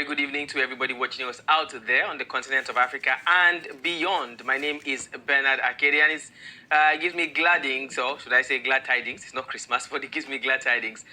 very good evening to everybody watching us out there on the continent of Africa and beyond. My name is Bernard Akede, and it gives me gladdings, or should I say glad tidings? It's not Christmas, but it gives me glad tidings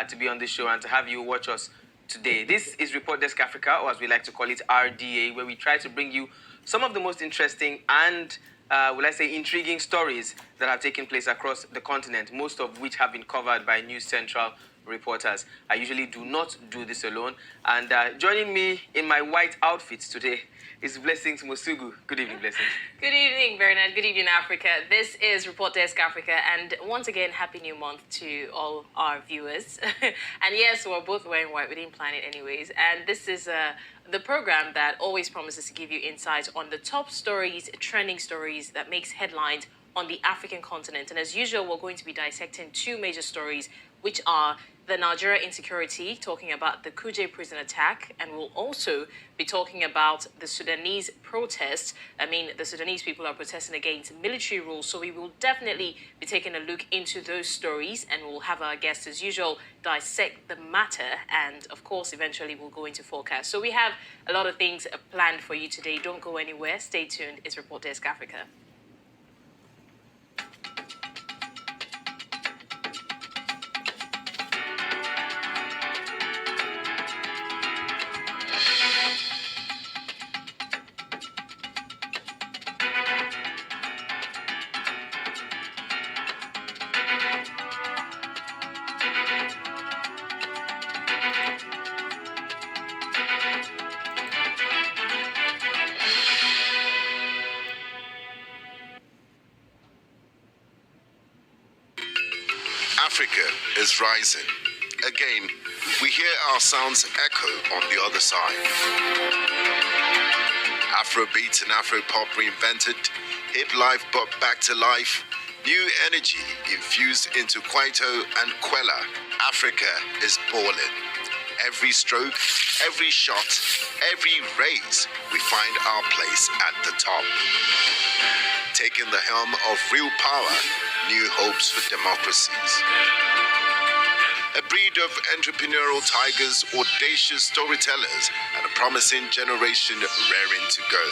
to be on this show and to have you watch us today. This is Report Desk Africa, or as we like to call it, RDA, where we try to bring you some of the most interesting and will I say intriguing stories that have taken place across the continent, most of which have been covered by News Central reporters. I usually do not do this alone, and joining me in my white outfit today is Blessing Mosugu. Good evening, Blessing. Good evening, Bernard. Good evening, Africa. This is Report Desk Africa, and once again, Happy New Month to all our viewers. And yes, we're both wearing white. We didn't plan it anyways. And this is the program that always promises to give you insight on the top stories, trending stories that makes headlines on the African continent. And as usual, we're going to be dissecting two major stories, which are the Nigeria insecurity, talking about the Kuje prison attack, and we'll also be talking about the Sudanese protests. I mean, the Sudanese people are protesting against military rule, so we will definitely be taking a look into those stories, and we'll have our guests, as usual, dissect the matter, and of course, eventually we'll go into forecast. So we have a lot of things planned for you today. Don't go anywhere. Stay tuned. It's Report Desk Africa. Africa is rising. Again, we hear our sounds echo on the other side. Afrobeat and Afropop reinvented, hip life brought back to life, new energy infused into Kwaito and Kwela. Africa is balling. Every stroke, every shot, every raise, we find our place at the top. Taking the helm of real power, new hopes for democracies. A breed of entrepreneurial tigers, audacious storytellers, and a promising generation raring to go.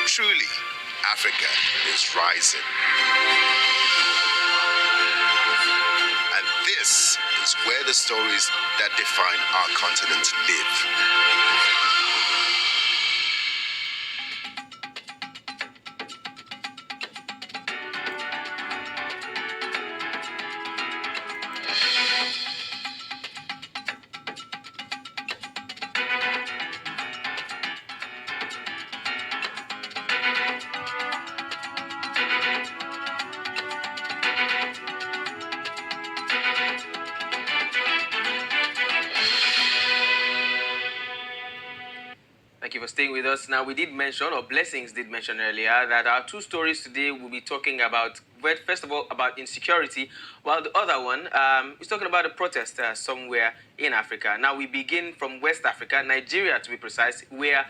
Truly, Africa is rising. And this is where the stories that define our continent live. Thank you for staying with us. Now, we did mention, or Blessings did mention earlier, that our two stories today will be talking about, first of all, about insecurity, while the other one is talking about a protest somewhere in Africa. Now, we begin from West Africa, Nigeria to be precise, where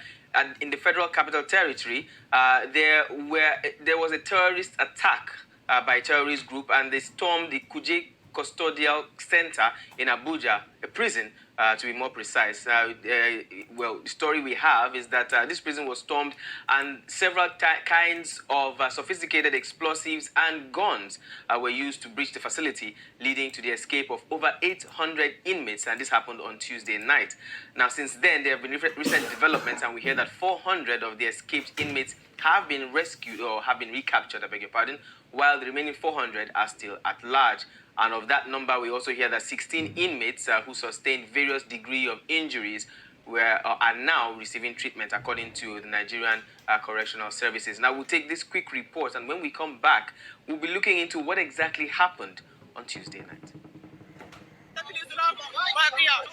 in the Federal Capital Territory, there was a terrorist attack by a terrorist group, and they stormed the Kuje custodial center in Abuja, a prison, to be more precise. Well, the story we have is that this prison was stormed and several kinds of sophisticated explosives and guns were used to breach the facility, leading to the escape of over 800 inmates, and this happened on Tuesday night. Now, since then, there have been recent developments, and we hear that 400 of the escaped inmates have been rescued or have been recaptured, I beg your pardon, while the remaining 400 are still at large. And of that number, we also hear that 16 inmates who sustained various degrees of injuries are now receiving treatment, according to the Nigerian Correctional Services. Now, we'll take this quick report, and when we come back, we'll be looking into what exactly happened on Tuesday night.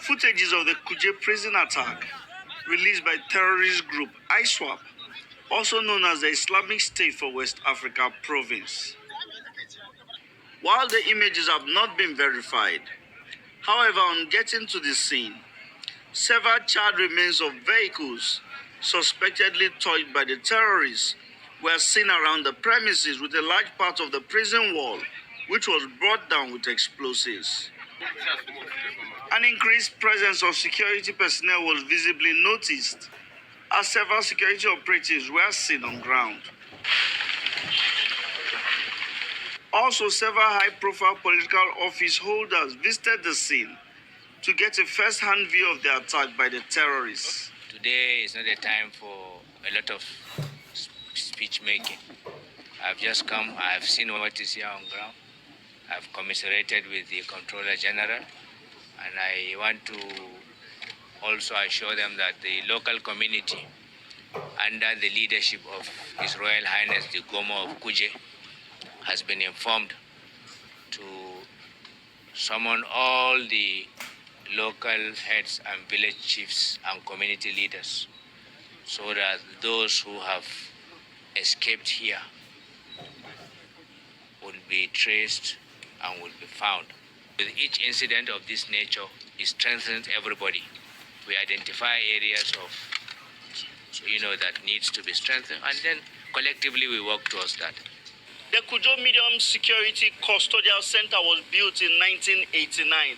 Footages of the Kuje prison attack released by terrorist group ISWAP, also known as the Islamic State for West Africa province. While the images have not been verified, however, on getting to the scene, several charred remains of vehicles suspectedly towed by the terrorists were seen around the premises, with a large part of the prison wall, which was brought down with explosives. An increased presence of security personnel was visibly noticed as several security operatives were seen on ground. Also, several high-profile political office holders visited the scene to get a first-hand view of the attack by the terrorists. Today is not a time for a lot of speech making. I've just come, I've seen what is here on ground. I've commiserated with the Controller General, and I want to also assure them that the local community, under the leadership of His Royal Highness the Gomo of Kuje, has been informed to summon all the local heads and village chiefs and community leaders so that those who have escaped here will be traced and will be found. With each incident of this nature, it strengthens everybody. We identify areas of, that needs to be strengthened, and then collectively we work towards that. The Kuje Medium Security Custodial Center was built in 1989.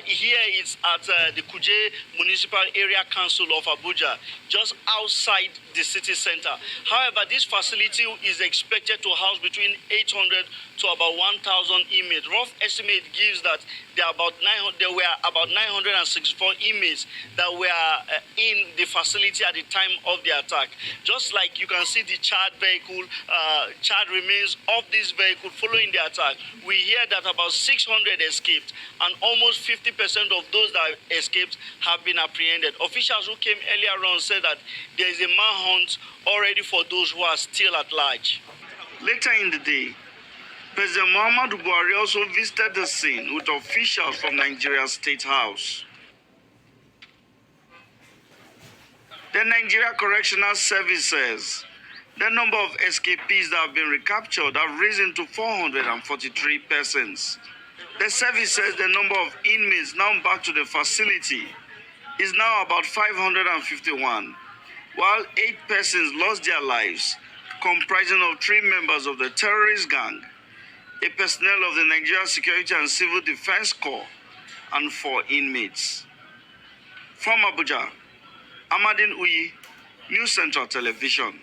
Here it's at the Kuje Municipal Area Council of Abuja, just outside the city center. However, this facility is expected to house between 800 to about 1,000 inmates. Rough estimate gives that there were about 964 inmates that were in the facility at the time of the attack. Just like you can see the charred vehicle, charred remains of this vehicle following the attack. We hear that about 600 escaped, and almost 50% of those that escaped have been apprehended. Officials who came earlier on said that there is a manhunt already for those who are still at large. Later in the day, President Muhammadu Buhari also visited the scene with officials from Nigeria's State House. The Nigeria Correctional Service says the number of escapees that have been recaptured have risen to 443 persons. The service says the number of inmates now back to the facility is now about 551, while 8 persons lost their lives, comprising of 3 members of the terrorist gang, a personnel of the Nigeria Security and Civil Defense Corps, and 4 inmates. From Abuja, Amadin, News Central Television.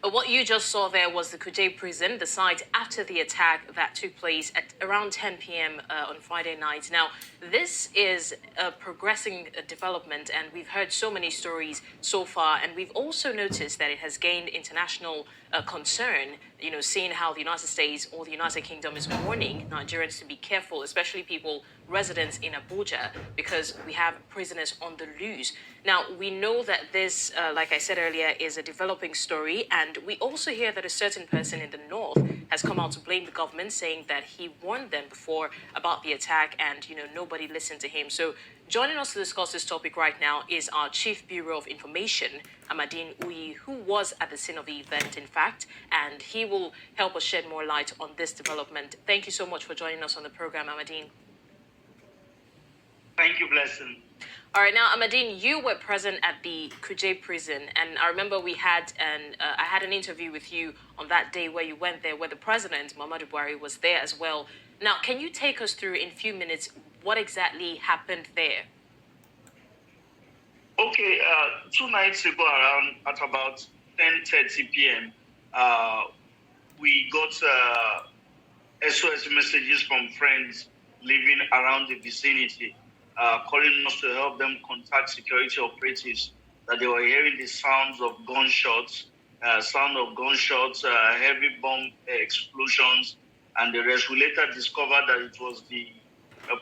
What you just saw there was the Kuje prison, the site after the attack that took place at around 10 p.m. On Friday night. Now, this is a progressing development, and we've heard so many stories so far, and we've also noticed that it has gained international concern, seeing how the United States or the United Kingdom is warning Nigerians to be careful, especially people, residents in Abuja, because we have prisoners on the loose. Now, we know that this, like I said earlier, is a developing story, and we also hear that a certain person in the north has come out to blame the government, saying that he warned them before about the attack and, nobody listened to him. So joining us to discuss this topic right now is our Chief Bureau of Information, Amadin, who was at the scene of the event, in fact, and he will help us shed more light on this development. Thank you so much for joining us on the program, Amadin. Thank you, Blessing. All right, now, Amadin, you were present at the Kuje prison, and I remember I had an interview with you on that day where you went there, where the president, Muhammadu Buhari, was there as well. Now, can you take us through in a few minutes what exactly happened there? Okay, 2 nights ago, around at about 10:30 p.m., we got SOS messages from friends living around the vicinity, calling us to help them contact security operatives, that they were hearing the sounds of gunshots, heavy bomb explosions, and the rest. We later discovered that it was the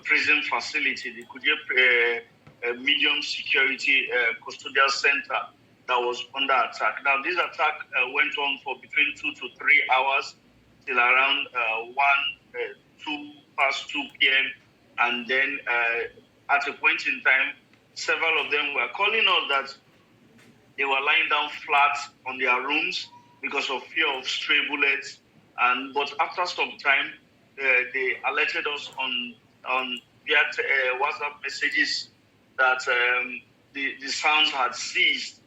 prison facility, the Kuje Medium Security Custodial Center, that was under attack. Now, this attack went on for between 2 to 3 hours till around 2 p.m. And then at a point in time, several of them were calling us that they were lying down flat on their rooms because of fear of stray bullets. But after some time, they alerted us on via WhatsApp messages that the sounds had ceased.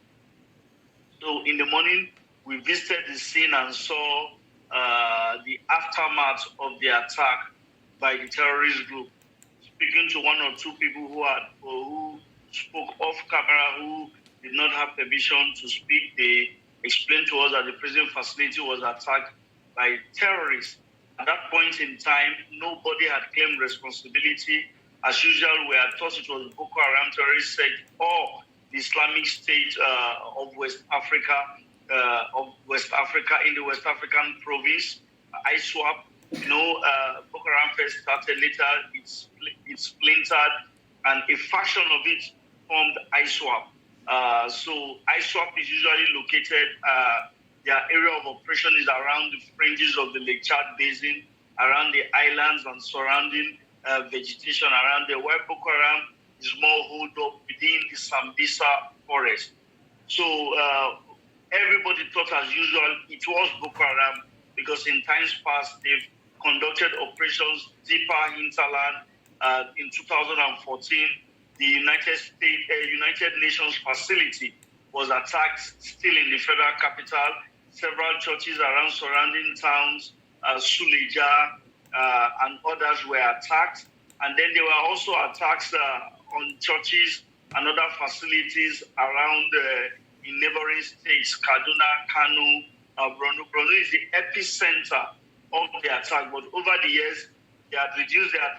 So in the morning, we visited the scene and saw the aftermath of the attack by the terrorist group. Speaking to one or two people who spoke off camera, who did not have permission to speak, they explained to us that the prison facility was attacked by terrorists. At that point in time, nobody had claimed responsibility. As usual, we had thought it was Boko Haram terrorist sect or the Islamic State of West Africa, in the West African province, ISWAP. Boko Haram first started, later it's splintered, and a faction of it formed ISWAP. So ISWAP is usually located, their area of operation is around the fringes of the Lake Chad Basin, around the islands and surrounding vegetation around there, while Boko Haram is more holed up within the Sambisa forest. So everybody thought, as usual, it was Boko Haram, because in times past they've conducted operations deeper hinterland. In 2014, the United Nations facility was attacked still in the federal capital. Several churches around surrounding towns, Suleja and others were attacked. And then there were also attacks on churches and other facilities around in neighboring states, Kaduna, Kano, Borno. Borno is the epicenter of the attack, but over the years, they had reduced their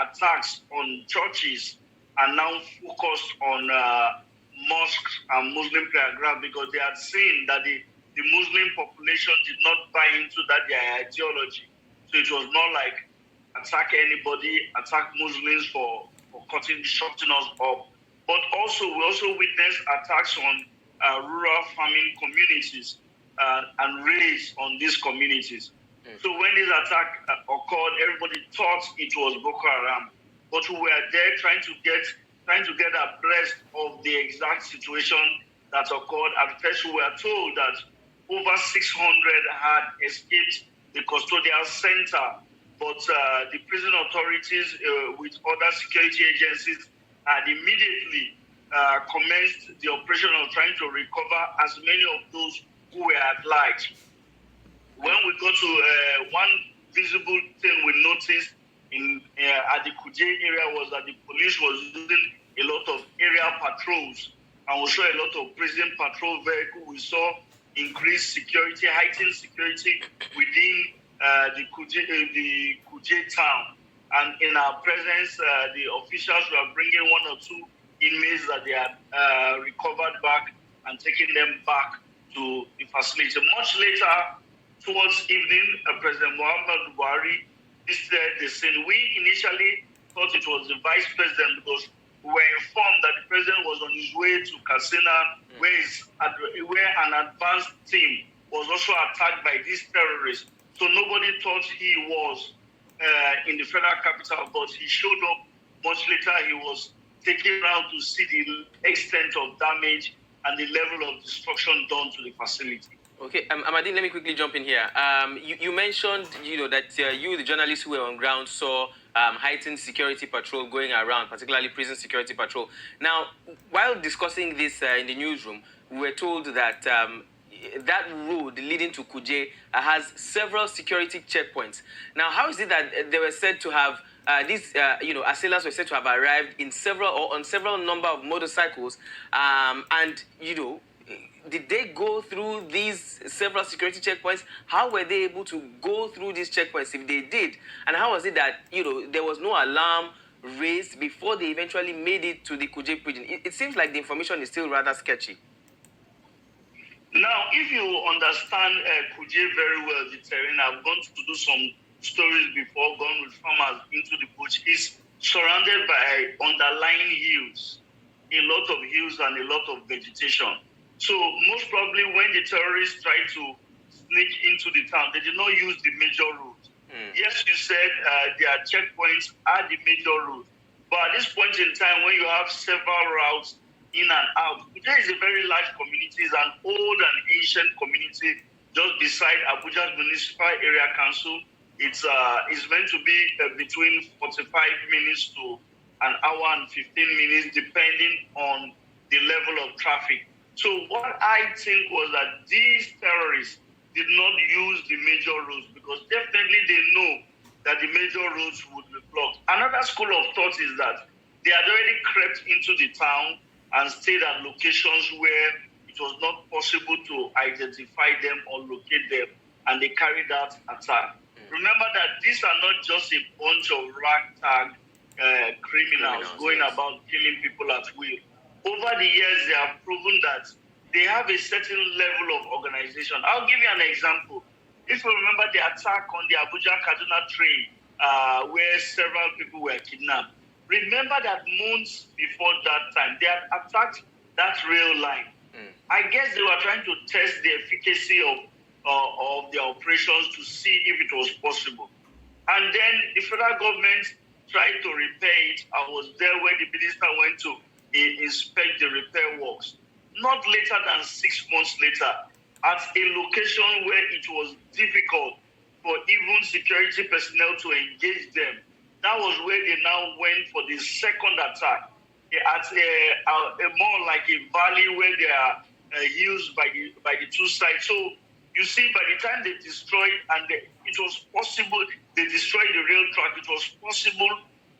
attacks on churches and now focused on mosques and Muslim prayer grounds, because they had seen that the Muslim population did not buy into their ideology. So it was not like attack anybody, attack Muslims for shutting us up. But we also witnessed attacks on rural farming communities and raids on these communities. So when this attack occurred, everybody thought it was Boko Haram, but we were there trying to get abreast of the exact situation that occurred. At first, we were told that over 600 had escaped the custodial center, but the prison authorities with other security agencies had immediately commenced the operation of trying to recover as many of those who were at large. When we got to one visible thing we noticed at the Kuje area was that the police was using a lot of aerial patrols, and we saw a lot of prison patrol vehicles. We saw increased security, heightened security within the Kuje town. And in our presence, the officials were bringing one or two inmates that they had recovered back and taking them back to the facility. Much later, towards evening, President Muhammad Buhari visited the scene. We initially thought it was the vice president, because we were informed that the president was on his way to Katsina, where an advanced team was also attacked by these terrorists. So nobody thought he was in the federal capital, but he showed up much later. He was taken around to see the extent of damage and the level of destruction done to the facility. Okay, Amadin, let me quickly jump in here. You mentioned, that you, the journalists who were on ground, saw heightened security patrol going around, particularly prison security patrol. Now, while discussing this in the newsroom, we were told that that road leading to Kuje has several security checkpoints. Now, how is it that they were said to have these assailants were said to have arrived on several number of motorcycles, and did they go through these several security checkpoints? How were they able to go through these checkpoints if they did? And how was it that, there was no alarm raised before they eventually made it to the Kuje prison? It seems like the information is still rather sketchy. Now, if you understand Kuje very well, the terrain, I've gone to do some stories before, gone with farmers into the bush. It's surrounded by underlying hills, a lot of hills and a lot of vegetation. So most probably when the terrorists tried to sneak into the town, they did not use the major route. Yes, you said their checkpoints are the major route. But at this point in time, when you have several routes in and out, there is a very large community, it's an old and ancient community just beside Abuja's Municipal Area Council. It's meant to be between 45 minutes to an hour and 15 minutes, depending on the level of traffic. So what I think was that these terrorists did not use the major roads because definitely they know that the major roads would be blocked. Another school of thought is that they had already crept into the town and stayed at locations where it was not possible to identify them or locate them, and they carried out attack. Remember that these are not just a bunch of ragtag criminals going about killing people at will. Over the years, they have proven that they have a certain level of organization. I'll give you an example. If you remember the attack on the Abuja-Kaduna train, where several people were kidnapped, remember that months before that time, they had attacked that rail line. I guess they were trying to test the efficacy of their operations to see if it was possible. And then the federal government tried to repair it. I was there when the minister went to inspect the repair works. Not later than 6 months later, at a location where it was difficult for even security personnel to engage them. That was where they now went for the second attack at a more like a valley where there are hills by the two sides. So you see, by the time they destroyed it was possible, they destroyed the rail track, it was possible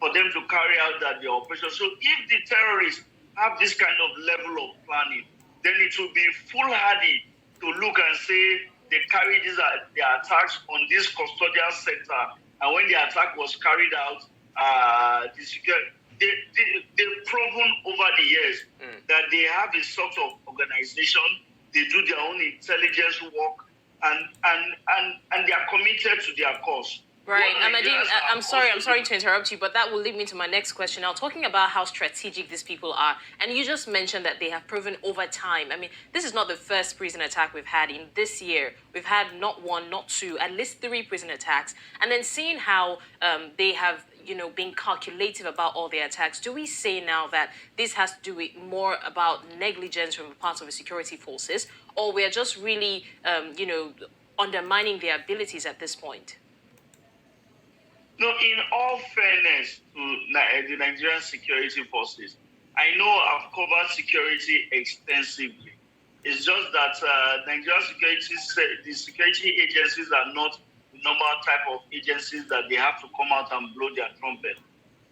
for them to carry out their operation. So if the terrorists have this kind of level of planning, then it will be foolhardy to look and say they carried their attacks on this custodial center, and when the attack was carried out, they've proven over the years that they have a sort of organization, they do their own intelligence work, and they are committed to their cause. Right, Amadin, I'm sorry to interrupt you, but that will lead me to my next question. Now, talking about how strategic these people are, and you just mentioned that they have proven over time. I mean, this is not the first prison attack we've had in this year. We've had not one, not two, at least 3 prison attacks. And then seeing how they have, been calculative about all their attacks, do we say now that this has to do with more about negligence from the part of the security forces, or we're just really, undermining their abilities at this point? No, in all fairness to the Nigerian security forces, I know I've covered security extensively. It's just that Nigerian the security agencies are not the normal type of agencies that they have to come out and blow their trumpet.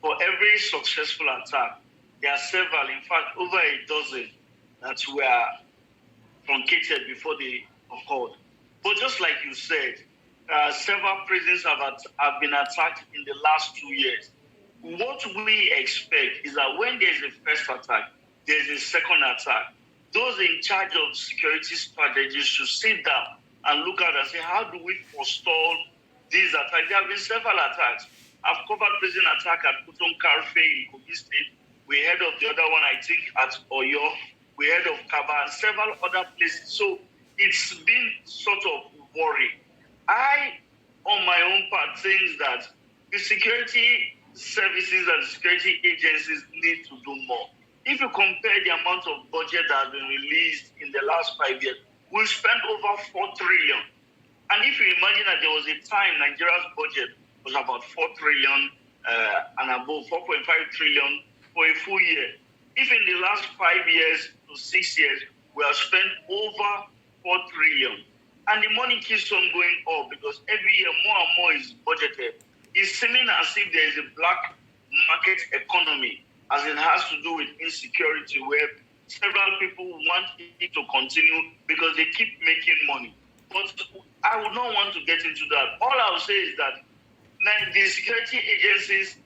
For every successful attack, there are several, in fact, over a dozen that were truncated before they occurred. But just like you said, several prisons have been attacked in the last 2 years. What we expect is that when there's a first attack, there's a second attack. Those in charge of security strategies should sit down and look at and say, how do we forestall these attacks? There have been several attacks. I've covered prison attack at Kuton Karfe in Kogi State. We heard of the other one, I think, at Oyo. We heard of Kaba and several other places. So it's been sort of worrying. I, on my own part, think that the security services and the security agencies need to do more. If you compare the amount of budget that has been released in the last 5 years, we've spent over 4 trillion. And if you imagine that there was a time Nigeria's budget was about 4 trillion and above, 4.5 trillion for a full year. If in the last 5 years to 6 years, we have spent over 4 trillion, and the money keeps on going up because every year more and more is budgeted. It's seeming as if there is a black market economy, as it has to do with insecurity, where several people want it to continue because they keep making money. But I would not want to get into that. All I will say is that the security agencies,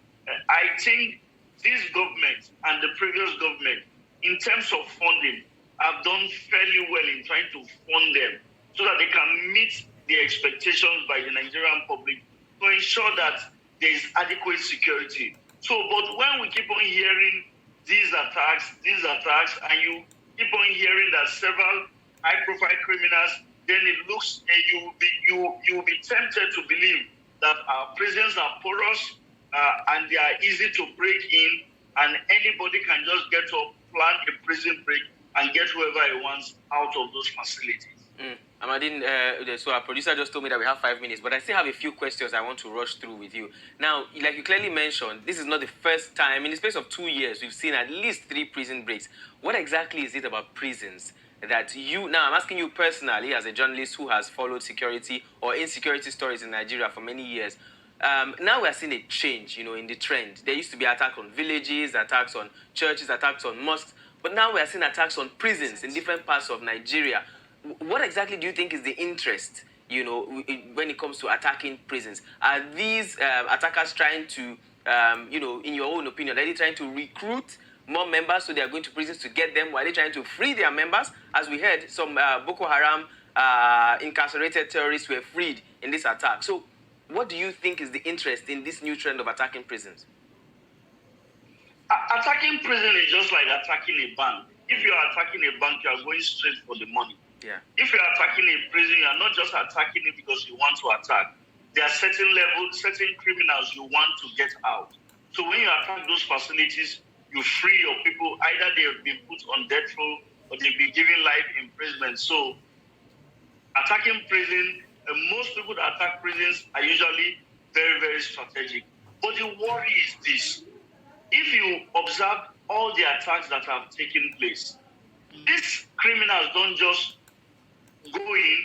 I think this government and the previous government, in terms of funding, have done fairly well in trying to fund them so that they can meet the expectations by the Nigerian public to ensure that there is adequate security. So, but when we keep on hearing these attacks, and you keep on hearing that several high-profile criminals, then it looks, you will be tempted to believe that our prisons are porous and they are easy to break in, and anybody can just get up, plan a prison break, and get whoever he wants out of those facilities. Amadin, so our producer just told me that we have 5 minutes, but I still have a few questions I want to rush through with you. Now, like you clearly mentioned, this is not the first time. In the space of 2 years, we've seen at least 3 prison breaks. What exactly is it about prisons that now I'm asking you personally as a journalist who has followed security or insecurity stories in Nigeria for many years, now we're seeing a change, in the trend. There used to be attacks on villages, attacks on churches, attacks on mosques, but now we're seeing attacks on prisons in different parts of Nigeria. What exactly do you think is the interest, when it comes to attacking prisons? Are these attackers trying to, in your own opinion, are they trying to recruit more members so they are going to prisons to get them? Or are they trying to free their members? As we heard, some Boko Haram incarcerated terrorists were freed in this attack. So what do you think is the interest in this new trend of attacking prisons? Attacking prison is just like attacking a bank. If you are attacking a bank, you are going straight for the money. Yeah. If you are attacking a prison, you are not just attacking it because you want to attack. There are certain levels, certain criminals you want to get out. So when you attack those facilities, you free your people. Either they have been put on death row or they've been given life imprisonment. So attacking prison, most people that attack prisons are usually very, very strategic. But the worry is this. If you observe all the attacks that have taken place, these criminals don't just go in,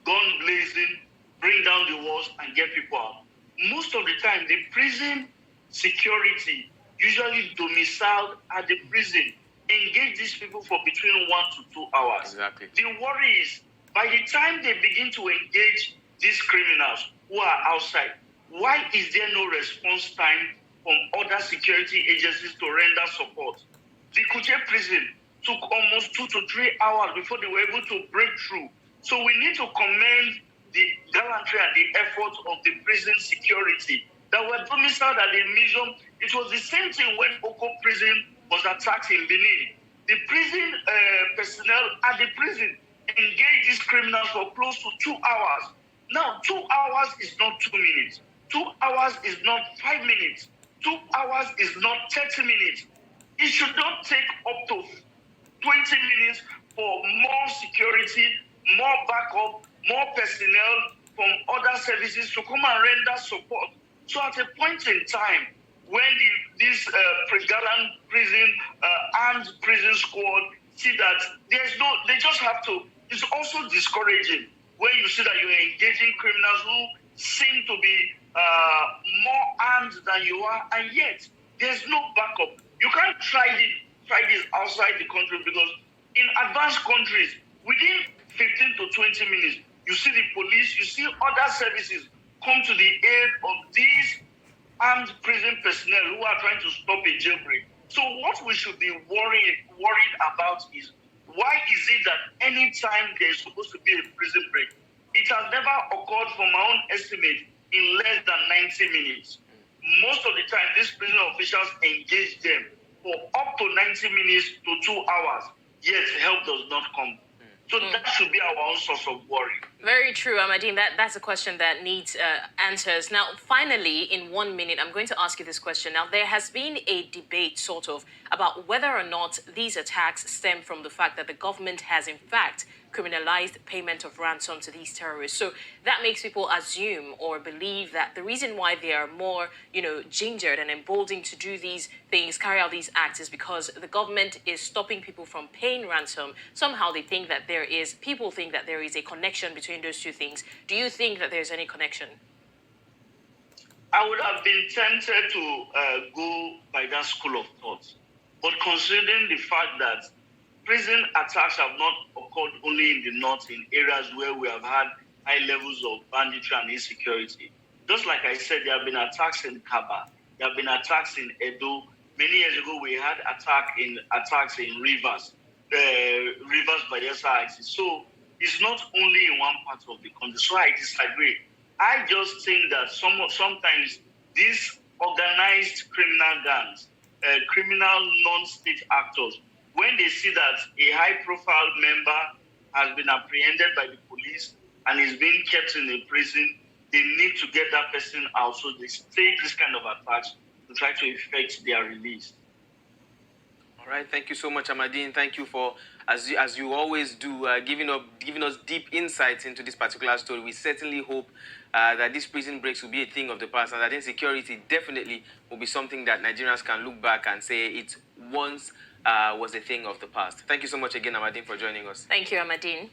gun blazing, bring down the walls and get people out. Most of the time, the prison security, usually domiciled at the prison, engage these people for between 1 to 2 hours. Exactly. The worry is, by the time they begin to engage these criminals who are outside, why is there no response time from other security agencies to render support? The Kuje prison took almost 2 to 3 hours before they were able to break through. So we need to commend the gallantry and the effort of the prison security that were domiciled at the museum. It was the same thing when Oko prison was attacked in Benin. The prison personnel at the prison engaged these criminals for close to 2 hours. Now, 2 hours is not 2 minutes. 2 hours is not 5 minutes. 2 hours is not 30 minutes. It should not take up to 20 minutes for more security, more backup, more personnel from other services to come and render support. So at a point in time, when this gallant prison, armed prison squad see that they just have to, it's also discouraging when you see that you're engaging criminals who seem to be more armed than you are, and yet there's no backup. You can't try this outside the country, because in advanced countries, within 15 to 20 minutes, you see the police, you see other services come to the aid of these armed prison personnel who are trying to stop a jailbreak. So what we should be worried about is, why is it that any time there's supposed to be a prison break, it has never occurred, from my own estimate, in less than 90 minutes. Most of the time, these prison officials engage them for up to 90 minutes to 2 hours, yet help does not come. So that should be our own source of worry. Very true, Amadin. That's a question that needs answers. Now, finally, in 1 minute, I'm going to ask you this question. Now, there has been a debate, sort of, about whether or not these attacks stem from the fact that the government has, in fact, criminalized payment of ransom to these terrorists. So that makes people assume or believe that the reason why they are more, gingered and emboldened to do these things, carry out these acts, is because the government is stopping people from paying ransom. Somehow they think that people think that there is a connection between those two things. Do you think that there's any connection? I would have been tempted to go by that school of thought. But considering the fact that prison attacks have not occurred only in the north, in areas where we have had high levels of banditry and insecurity. Just like I said, there have been attacks in Kaba, there have been attacks in Edo. Many years ago, we had attacks in Rivers by the other axis. So it's not only in one part of the country. So I disagree. I just think that sometimes these organized criminal gangs, criminal non-state actors, when they see that a high-profile member has been apprehended by the police and is being kept in a prison, they need to get that person out. So they stage this kind of attacks to try to effect their release. All right. Thank you so much, Amadin. Thank you for as you always do, giving us deep insights into this particular story. We certainly hope that these prison breaks will be a thing of the past, and that insecurity definitely will be something that Nigerians can look back and say it once was a thing of the past. Thank you so much again, Amadin, for joining us. Thank you, Amadin.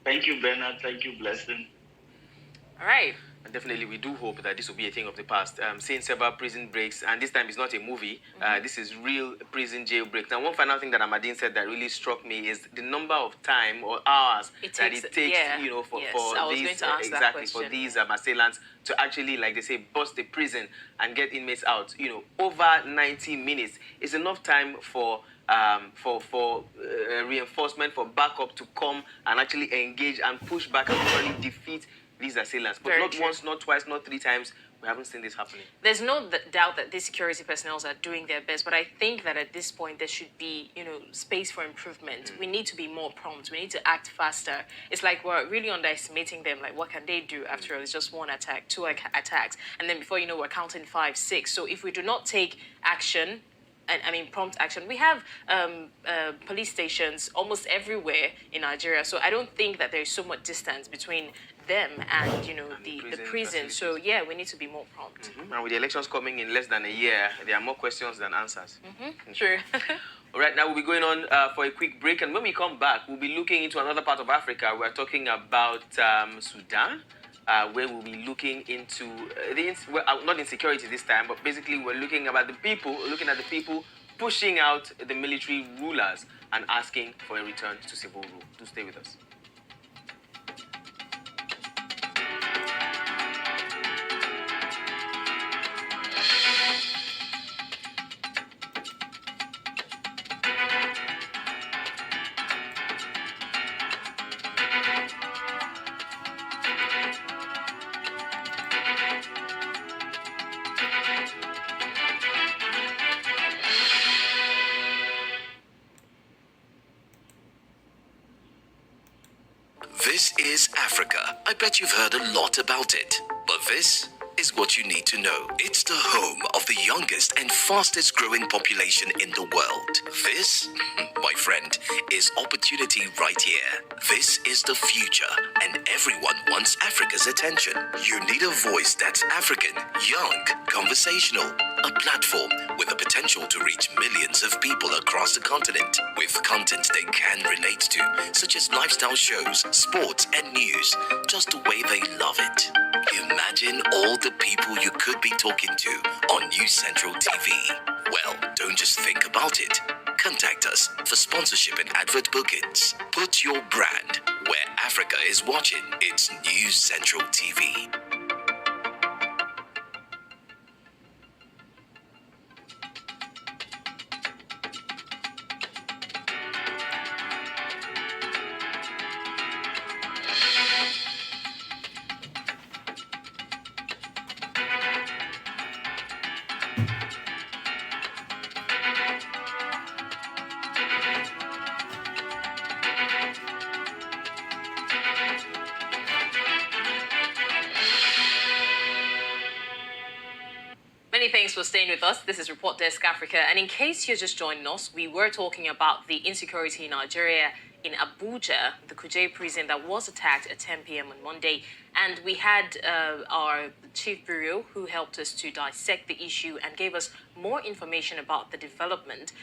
Thank you, Bernard. Thank you, Blessing. All right. And definitely, we do hope that this will be a thing of the past. Seeing several prison breaks, and this time it's not a movie. This is real prison jail breaks. Now, one final thing that Amadin said that really struck me is the number of time or hours it takes, you know, for these exactly for these assailants to actually, like they say, bust the prison and get inmates out. You know, over 90 minutes is enough time for reinforcement, for backup to come and actually engage and push back and probably defeat these assailants. But not once, not twice, not 3 times. We haven't seen this happening. There's no doubt that these security personnel are doing their best, but I think that at this point there should be, you know, space for improvement. We need to be more prompt. We need to act faster. It's like we're really underestimating them. Like, what can they do? After all, it's just 1 attack, 2 attacks, and then before you know, we're counting 5, 6. So if we do not take action, prompt action. We have police stations almost everywhere in Nigeria, so I don't think that there's so much distance between them and, you know, the prison. So yeah, we need to be more prompt. And with the elections coming in less than a year, there are more questions than answers. True. All right, now we'll be going on for a quick break, and when we come back, we'll be looking into another part of Africa. We're talking about Sudan. Where we'll be looking into not insecurity this time, but basically we're looking at the people pushing out the military rulers and asking for a return to civil rule. Do stay with us. This is Africa. I bet you've heard a lot about it. But this is what you need to know. It's the home of the youngest and fastest growing population in the world. This, my friend, is opportunity right here. This is the future, and everyone wants Africa's attention. You need a voice that's African, young, conversational, a platform with the potential to reach millions of people across the continent with content they can relate to, such as lifestyle shows, sports, and news, just the way they love it. Imagine all the people you could be talking to on News Central TV. Well, don't just think about it. Contact us for sponsorship and advert bookings. Put your brand where Africa is watching. It's News Central TV. Many thanks for staying with us. This is Report Desk Africa. And in case you're just joining us, we were talking about the insecurity in Nigeria in Abuja, the Kuje prison that was attacked at 10 p.m. on Monday. And we had our chief bureau who helped us to dissect the issue and gave us more information about the development.